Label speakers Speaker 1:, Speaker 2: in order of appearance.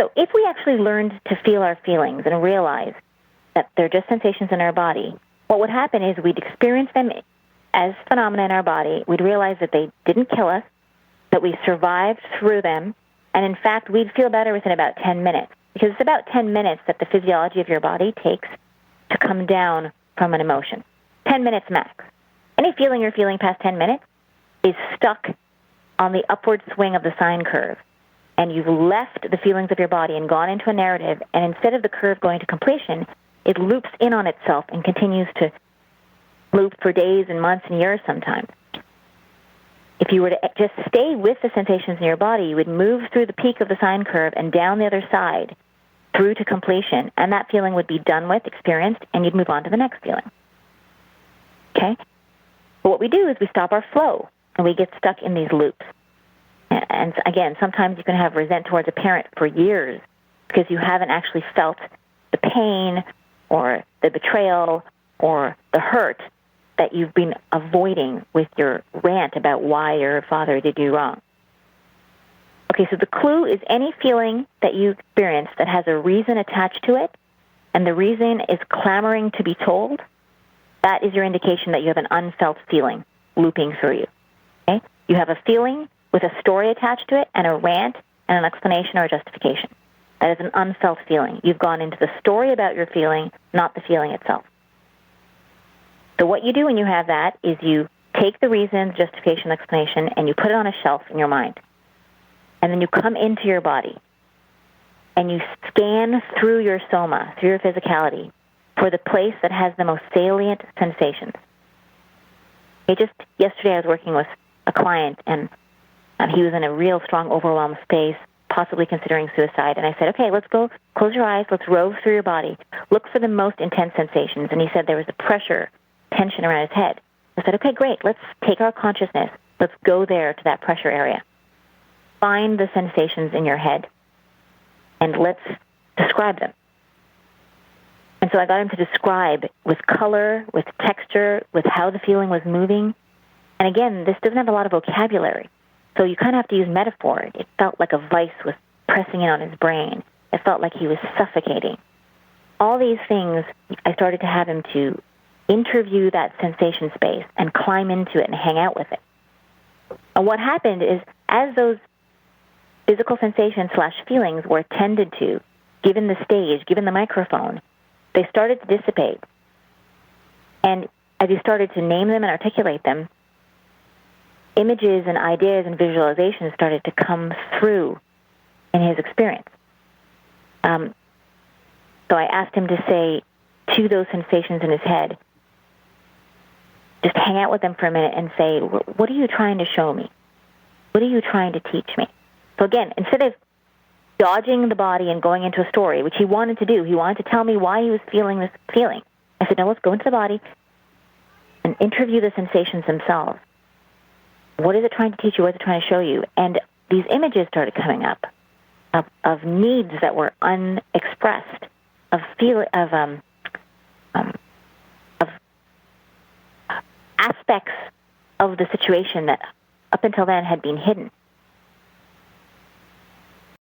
Speaker 1: So if we actually learned to feel our feelings and realize that they're just sensations in our body, what would happen is we'd experience them as phenomena in our body. We'd realize that they didn't kill us, that we survived through them, and in fact, we'd feel better within about 10 minutes, because it's about 10 minutes that the physiology of your body takes to come down from an emotion. 10 minutes max. Any feeling you're feeling past 10 minutes is stuck on the upward swing of the sine curve, and you've left the feelings of your body and gone into a narrative, and instead of the curve going to completion, it loops in on itself and continues to loop for days and months and years sometimes. If you were to just stay with the sensations in your body, you would move through the peak of the sine curve and down the other side through to completion, and that feeling would be done with, experienced, and you'd move on to the next feeling. Okay? But what we do is we stop our flow, and we get stuck in these loops. And again, sometimes you can have resent towards a parent for years because you haven't actually felt the pain or the betrayal or the hurt that you've been avoiding with your rant about why your father did you wrong. Okay, so the clue is any feeling that you experience that has a reason attached to it, and the reason is clamoring to be told, that is your indication that you have an unfelt feeling looping through you. Okay? You have a feeling with a story attached to it and a rant and an explanation or a justification. That is an unfelt feeling. You've gone into the story about your feeling, not the feeling itself. So what you do when you have that is you take the reason, justification, explanation, and you put it on a shelf in your mind. And then you come into your body, and you scan through your soma, through your physicality, for the place that has the most salient sensations. Okay, just yesterday I was working with a client, and he was in a real strong, overwhelmed space, possibly considering suicide. And I said, okay, let's go, close your eyes, let's rove through your body. Look for the most intense sensations. And he said there was a pressure, tension around his head. I said, okay, great, let's take our consciousness. Let's go there to that pressure area. Find the sensations in your head, and let's describe them. And so I got him to describe with color, with texture, with how the feeling was moving. And again, this doesn't have a lot of vocabulary. So you kind of have to use metaphor. It felt like a vice was pressing in on his brain. It felt like he was suffocating. All these things, I started to have him to interview that sensation space and climb into it and hang out with it. And what happened is, as those physical sensations/feelings were attended to, given the stage, given the microphone, they started to dissipate. And as he started to name them and articulate them, images and ideas and visualizations started to come through in his experience. So I asked him to say to those sensations in his head, just hang out with them for a minute and say, what are you trying to show me? What are you trying to teach me? So again, instead of dodging the body and going into a story, which he wanted to do, he wanted to tell me why he was feeling this feeling. I said, no, let's go into the body and interview the sensations themselves. What is it trying to teach you? What is it trying to show you? And these images started coming up of needs that were unexpressed, of aspects of the situation that up until then had been hidden.